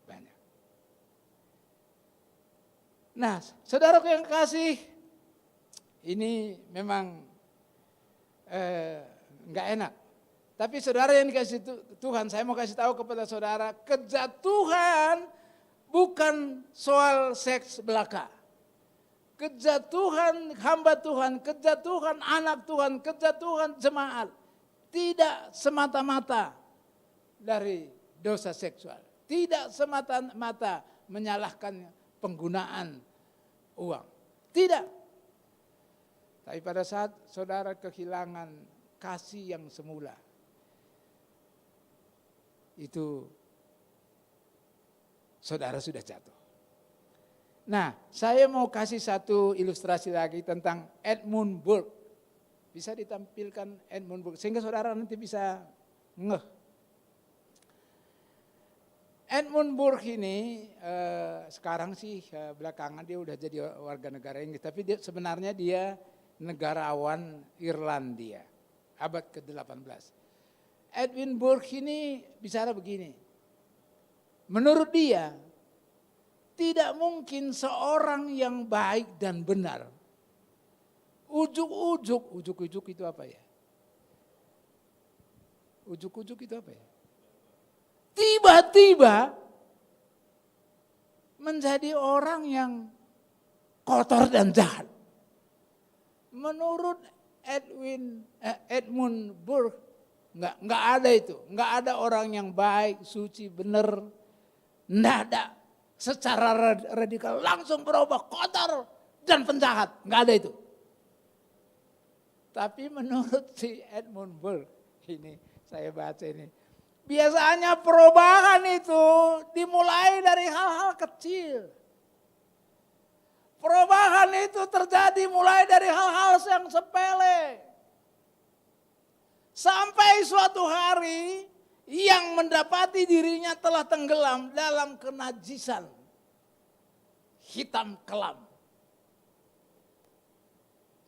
Banyak. Nah, saudaraku yang kasih, ini memang nggak enak. Tapi saudara yang dikasih Tuhan, saya mau kasih tahu kepada saudara, kejatuhan bukan soal seks belaka. Kejatuhan hamba Tuhan, kejatuhan anak Tuhan, kejatuhan jemaat tidak semata-mata dari dosa seksual. Tidak semata-mata menyalahkan penggunaan uang. Tidak. Tapi pada saat saudara kehilangan kasih yang semula, itu saudara sudah jatuh. Nah, saya mau kasih satu ilustrasi lagi tentang Edmund Burke. Bisa ditampilkan Edmund Burke, sehingga saudara nanti bisa ngeh. Edmund Burke ini sekarang sih belakangan dia udah jadi warga negara Inggris, tapi sebenarnya dia negarawan Irlandia, abad ke-18. Edwin Burke ini bicara begini, menurut dia tidak mungkin seorang yang baik dan benar, ujuk-ujuk itu apa ya? Ujuk-ujuk itu apa ya? Tiba-tiba menjadi orang yang kotor dan jahat. Menurut Edmund Burke, nggak ada itu, nggak ada orang yang baik, suci, benar, nggak ada. Secara radikal langsung berubah kotor dan penjahat, nggak ada itu. Tapi menurut si Edmund Burke, ini saya baca ini, biasanya perubahan itu dimulai dari hal-hal kecil. Perubahan itu terjadi mulai dari hal-hal yang sepele. Sampai suatu hari yang mendapati dirinya telah tenggelam dalam kenajisan hitam kelam.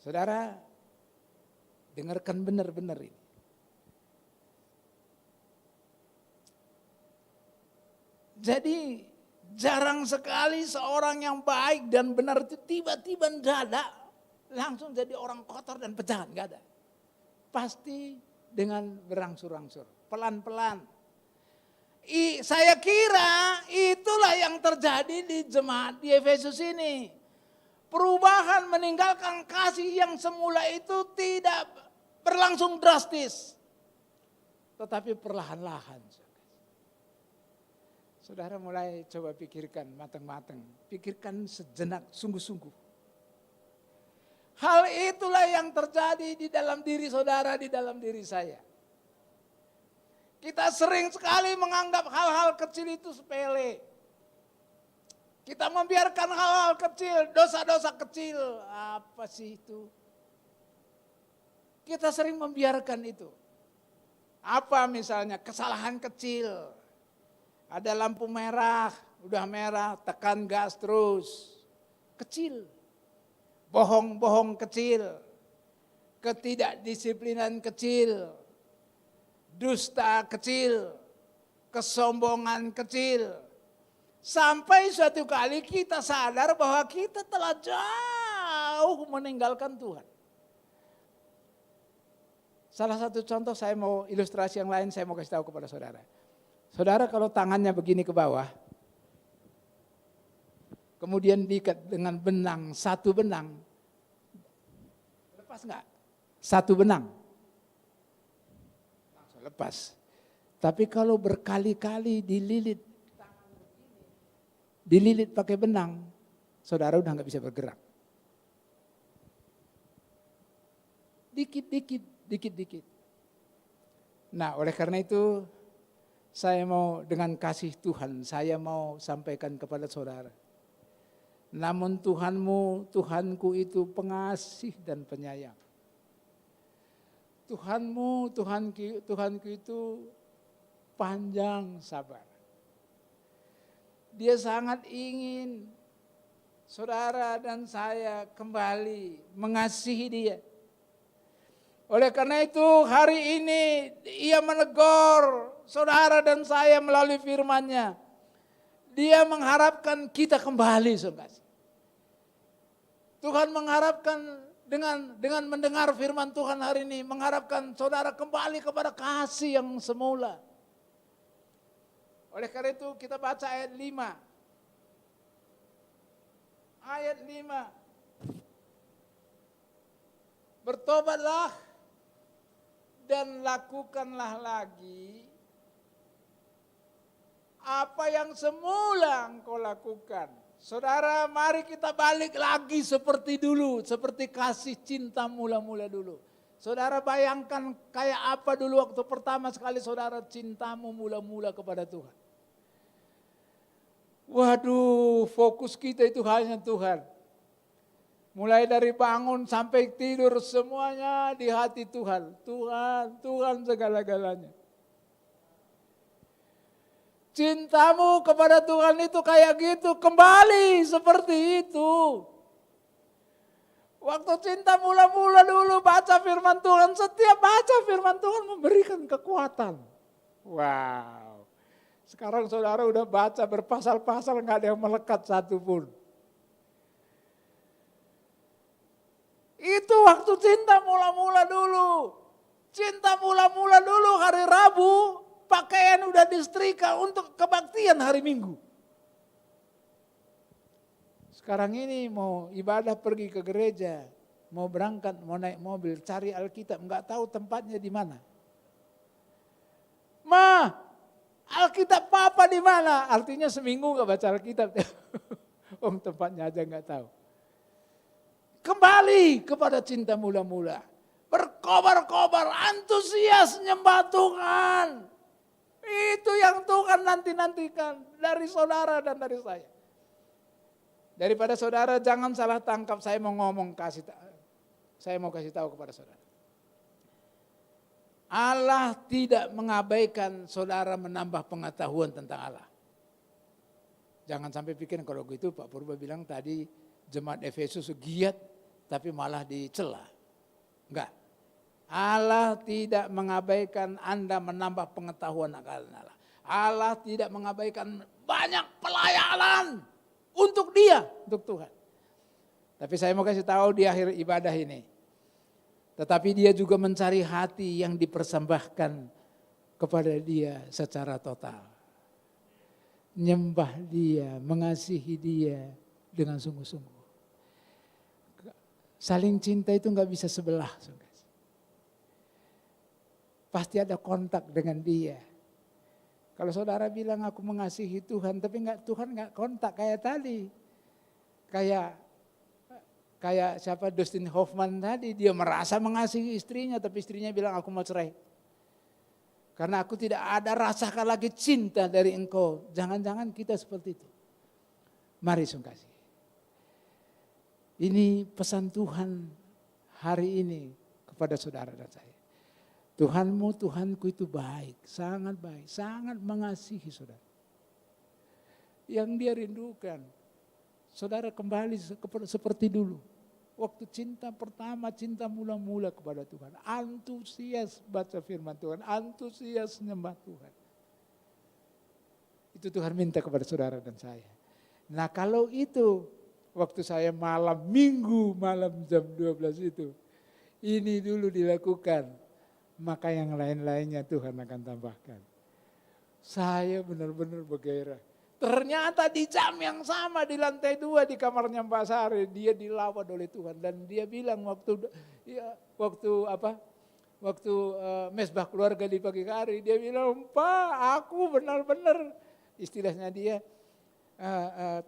Saudara, dengarkan benar-benar ini. Jadi jarang sekali seorang yang baik dan benar itu tiba-tiba mendadak langsung jadi orang kotor dan pejahat, enggak ada. Pasti dengan berangsur-angsur, pelan-pelan. Saya kira itulah yang terjadi di jemaat di Efesus ini. Perubahan meninggalkan kasih yang semula itu tidak berlangsung drastis, tetapi perlahan-lahan. Saudara mulai coba pikirkan matang-matang, pikirkan sejenak sungguh-sungguh. Hal itulah yang terjadi di dalam diri saudara, di dalam diri saya. Kita sering sekali menganggap hal-hal kecil itu sepele. Kita membiarkan hal-hal kecil, dosa-dosa kecil, apa sih itu? Kita sering membiarkan itu. Apa misalnya kesalahan kecil, ada lampu merah, udah merah, tekan gas terus, kecil. Bohong-bohong kecil, ketidakdisiplinan kecil, dusta kecil, kesombongan kecil. Sampai suatu kali kita sadar bahwa kita telah jauh meninggalkan Tuhan. Salah satu contoh saya mau ilustrasi yang lain saya mau kasih tahu kepada saudara. Saudara kalau tangannya begini ke bawah, kemudian diikat dengan benang, satu benang, lepas enggak? Satu benang, langsung lepas. Tapi kalau berkali-kali dililit pakai benang, saudara udah enggak bisa bergerak. Dikit-dikit. Nah, oleh karena itu saya mau dengan kasih Tuhan, saya mau sampaikan kepada saudara. Namun Tuhanku itu pengasih dan penyayang. Tuhanku itu panjang sabar. Dia sangat ingin saudara dan saya kembali mengasihi dia. Oleh karena itu hari ini ia menegur saudara dan saya melalui firman-Nya. Dia mengharapkan kita kembali, saudara. Tuhan mengharapkan dengan mendengar firman Tuhan hari ini, mengharapkan saudara kembali kepada kasih yang semula. Oleh karena itu kita baca ayat 5. Ayat 5. Bertobatlah dan lakukanlah lagi apa yang semula engkau lakukan. Saudara, mari kita balik lagi seperti dulu, seperti kasih cinta mula-mula dulu. Saudara bayangkan kayak apa dulu waktu pertama sekali saudara cintamu mula-mula kepada Tuhan. Waduh, fokus kita itu hanya Tuhan. Mulai dari bangun sampai tidur semuanya di hati Tuhan. Tuhan segala-galanya. Cintamu kepada Tuhan itu kayak gitu, kembali seperti itu. Waktu cinta mula-mula dulu baca firman Tuhan, setiap baca firman Tuhan memberikan kekuatan. Wow. Sekarang saudara udah baca berpasal-pasal gak ada yang melekat satupun. Itu waktu cinta mula-mula dulu. Cinta mula-mula dulu hari Rabu, pakaian udah disetrika untuk kebaktian hari Minggu. Sekarang ini mau ibadah pergi ke gereja, mau berangkat, mau naik mobil, cari Alkitab, nggak tahu tempatnya di mana. Ma, Alkitab papa di mana? Artinya seminggu nggak baca Alkitab. Tempatnya aja nggak tahu. Kembali kepada cinta mula-mula. Berkobar-kobar, antusias nyembah Tuhan. Itu yang Tuhan nanti-nantikan dari saudara dan dari saya. Daripada saudara jangan salah tangkap, saya mau kasih tahu kepada saudara. Allah tidak mengabaikan saudara menambah pengetahuan tentang Allah. Jangan sampai pikir kalau gitu Pak Purba bilang tadi jemaat Efesus giat tapi malah dicela. Enggak. Allah tidak mengabaikan Anda menambah pengetahuan akan Allah. Allah tidak mengabaikan banyak pelayanan untuk dia, untuk Tuhan. Tapi saya mau kasih tahu di akhir ibadah ini. Tetapi dia juga mencari hati yang dipersembahkan kepada dia secara total. Nyembah dia, mengasihi dia dengan sungguh-sungguh. Saling cinta itu gak bisa sebelah. Pasti ada kontak dengan dia. Kalau saudara bilang aku mengasihi Tuhan, tapi Tuhan gak kontak kayak tadi. Kayak siapa Dustin Hoffman tadi, dia merasa mengasihi istrinya, tapi istrinya bilang aku mau cerai. Karena aku tidak ada rasakan lagi cinta dari engkau. Jangan-jangan kita seperti itu. Mari sungkasi. Ini pesan Tuhan hari ini kepada saudara dan saya. Tuhanmu, Tuhanku itu baik, sangat mengasihi saudara. Yang dia rindukan, saudara kembali seperti dulu. Waktu cinta pertama, cinta mula-mula kepada Tuhan. Antusias baca firman Tuhan, antusias nyembah Tuhan. Itu Tuhan minta kepada saudara dan saya. Nah kalau itu, waktu saya malam minggu, malam jam 12 itu, ini dulu dilakukan. Maka yang lain-lainnya Tuhan akan tambahkan. Saya benar-benar bergairah. Ternyata di jam yang sama di lantai 2 di kamarnya Mbak Sari, dia dilawat oleh Tuhan. Dan dia bilang waktu mesbah keluarga di pagi hari, dia bilang, Pak aku benar-benar, istilahnya dia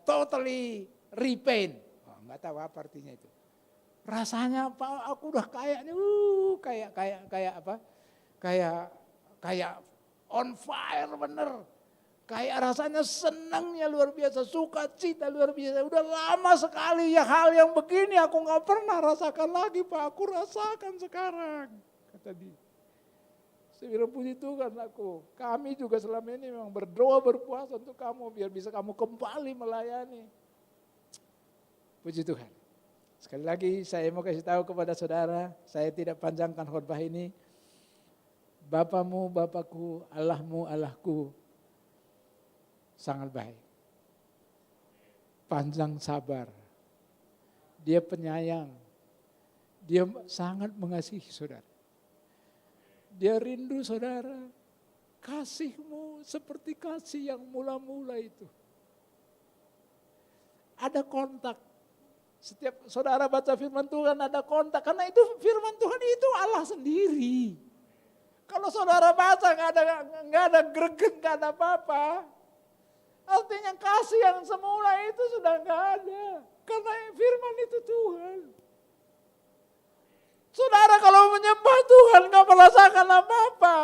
totally repaint. Nggak tahu apa artinya itu. Rasanya Pak aku udah kayak on fire bener. Kayak rasanya senangnya luar biasa, sukacita luar biasa. Udah lama sekali ya hal yang begini aku nggak pernah rasakan lagi Pak. Aku rasakan sekarang, kata dia. Saya bilang, puji Tuhan aku. Kami juga selama ini memang berdoa berpuasa untuk kamu biar bisa kamu kembali melayani. Puji Tuhan. Sekali lagi saya mau kasih tahu kepada saudara, saya tidak panjangkan khotbah ini. Bapamu, Bapakku, Allahmu, Allahku sangat baik. Panjang sabar. Dia penyayang. Dia sangat mengasihi saudara. Dia rindu saudara. Kasihmu seperti kasih yang mula-mula itu. Ada kontak. Setiap saudara baca firman Tuhan ada kontak. Karena itu firman Tuhan itu Allah sendiri. Kalau saudara baca nggak ada greget, nggak ada apa-apa. Artinya kasih yang semula itu sudah nggak ada. Karena firman itu Tuhan. Saudara kalau menyembah Tuhan nggak merasakan apa-apa.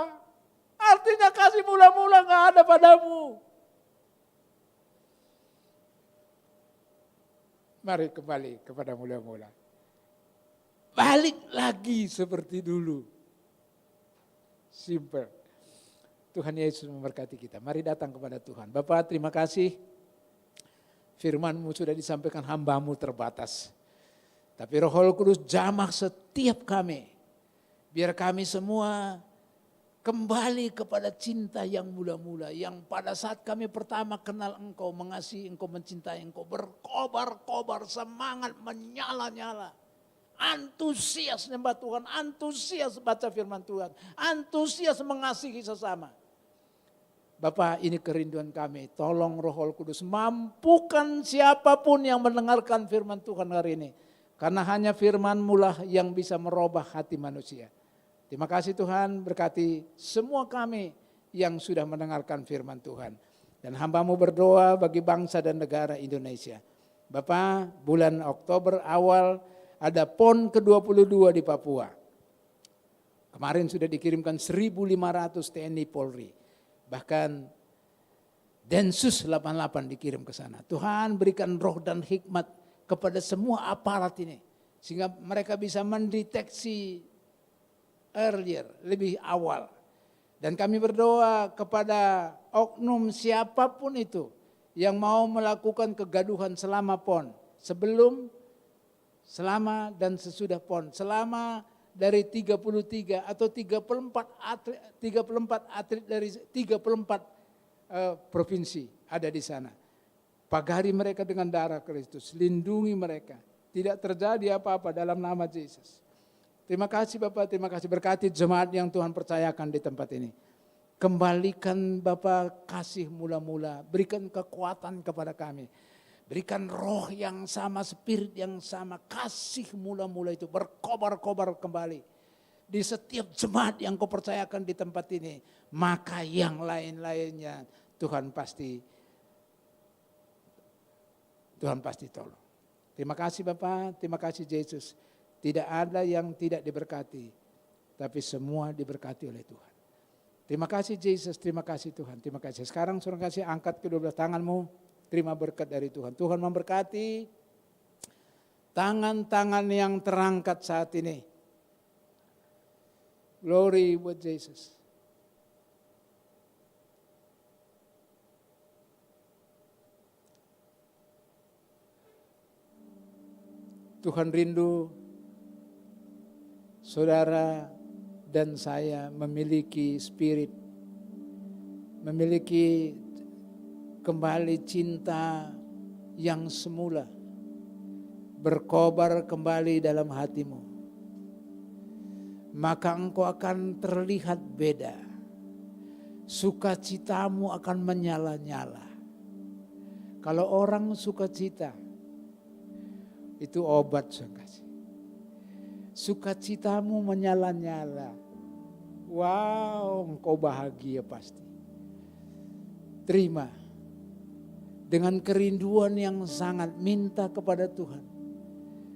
Artinya kasih mula-mula nggak ada padamu. Mari kembali kepada mula-mula. Balik lagi seperti dulu. Simple. Tuhan Yesus memberkati kita. Mari datang kepada Tuhan. Bapak terima kasih. Firman-Mu sudah disampaikan, hamba-Mu terbatas. Tapi Roh Kudus jamah setiap kami. Biar kami semua kembali kepada cinta yang mula-mula. Yang pada saat kami pertama kenal Engkau, mengasihi Engkau, mencintai Engkau. Berkobar-kobar, semangat menyala-nyala. Antusias nyembah Tuhan, antusias baca firman Tuhan. Antusias mengasihi sesama. Bapak, ini kerinduan kami. Tolong Roh Kudus mampukan siapapun yang mendengarkan firman Tuhan hari ini. Karena hanya firman-Mu lah yang bisa merubah hati manusia. Terima kasih Tuhan, berkati semua kami yang sudah mendengarkan firman Tuhan. Dan hamba-Mu berdoa bagi bangsa dan negara Indonesia. Bapak, bulan Oktober awal ada PON ke-22 di Papua. Kemarin sudah dikirimkan 1.500 TNI Polri. Bahkan Densus 88 dikirim ke sana. Tuhan berikan roh dan hikmat kepada semua aparat ini. Sehingga mereka bisa mendeteksi earlier, lebih awal. Dan kami berdoa kepada oknum siapapun itu yang mau melakukan kegaduhan selama PON. Sebelum, selama dan sesudah PON. Selama dari 33 atau 34 atlet dari 34 provinsi ada di sana. Pagari mereka dengan darah Kristus, lindungi mereka. Tidak terjadi apa-apa dalam nama Yesus. Terima kasih Bapak, terima kasih, berkati jemaat yang Tuhan percayakan di tempat ini. Kembalikan Bapak kasih mula-mula, berikan kekuatan kepada kami. Berikan roh yang sama, spirit yang sama, kasih mula-mula itu berkobar-kobar kembali. Di setiap jemaat yang Kau percayakan di tempat ini, maka yang lain-lainnya Tuhan pasti tolong. Terima kasih Bapak, terima kasih Yesus. Tidak ada yang tidak diberkati, tapi semua diberkati oleh Tuhan. Terima kasih Yesus, terima kasih Tuhan, terima kasih. Sekarang saudara kasih angkat kedua belah tanganmu. Terima berkat dari Tuhan. Tuhan memberkati tangan-tangan yang terangkat saat ini. Glory buat Yesus. Tuhan rindu saudara dan saya memiliki spirit, memiliki kembali cinta yang semula, berkobar kembali dalam hatimu. Maka engkau akan terlihat beda. Sukacitamu akan menyala-nyala. Kalau orang sukacita, itu obat sukacita. Sukacitamu menyala-nyala. Wow, engkau bahagia pasti. Terima. Dengan kerinduan yang sangat minta kepada Tuhan.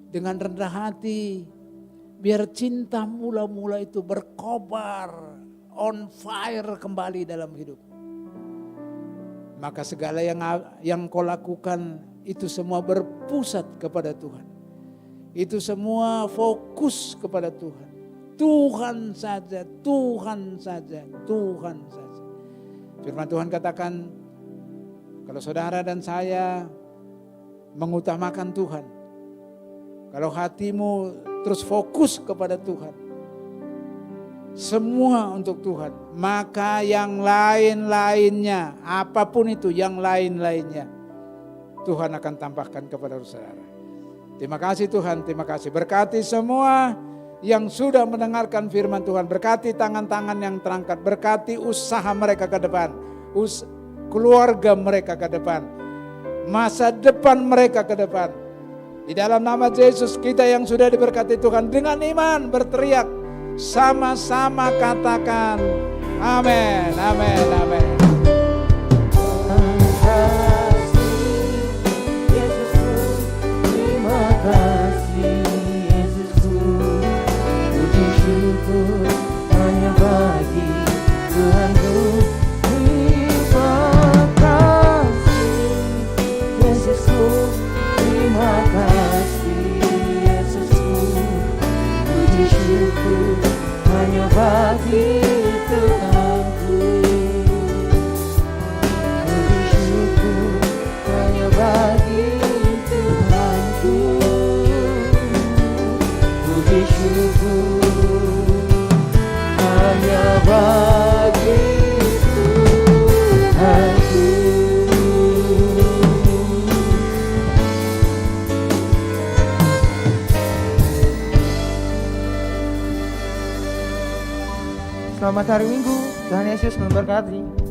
Dengan rendah hati, biar cinta mula-mula itu berkobar, on fire kembali dalam hidup. Maka segala yang kau lakukan itu semua berpusat kepada Tuhan. Itu semua fokus kepada Tuhan. Tuhan saja, Tuhan saja, Tuhan saja. Firman Tuhan katakan, kalau saudara dan saya mengutamakan Tuhan, kalau hatimu terus fokus kepada Tuhan, semua untuk Tuhan, maka yang lain-lainnya, apapun itu yang lain-lainnya, Tuhan akan tampakkan kepada saudara. Terima kasih Tuhan, terima kasih. Berkati semua yang sudah mendengarkan firman Tuhan, berkati tangan-tangan yang terangkat, berkati usaha mereka ke depan, keluarga mereka ke depan, masa depan mereka ke depan. Di dalam nama Yesus, kita yang sudah diberkati Tuhan dengan iman berteriak, sama-sama katakan amin, amin, amin. Hanya bagi Tuhanku, terima kasih Yesusku, terima kasih Yesusku, puji syukur hanya bagi Tuhanku, puji syukur hanya bagi Tuhanku, puji syukur hanya bagi Tuhanku. Selamat hari Minggu, Tuhan Yesus memberkati.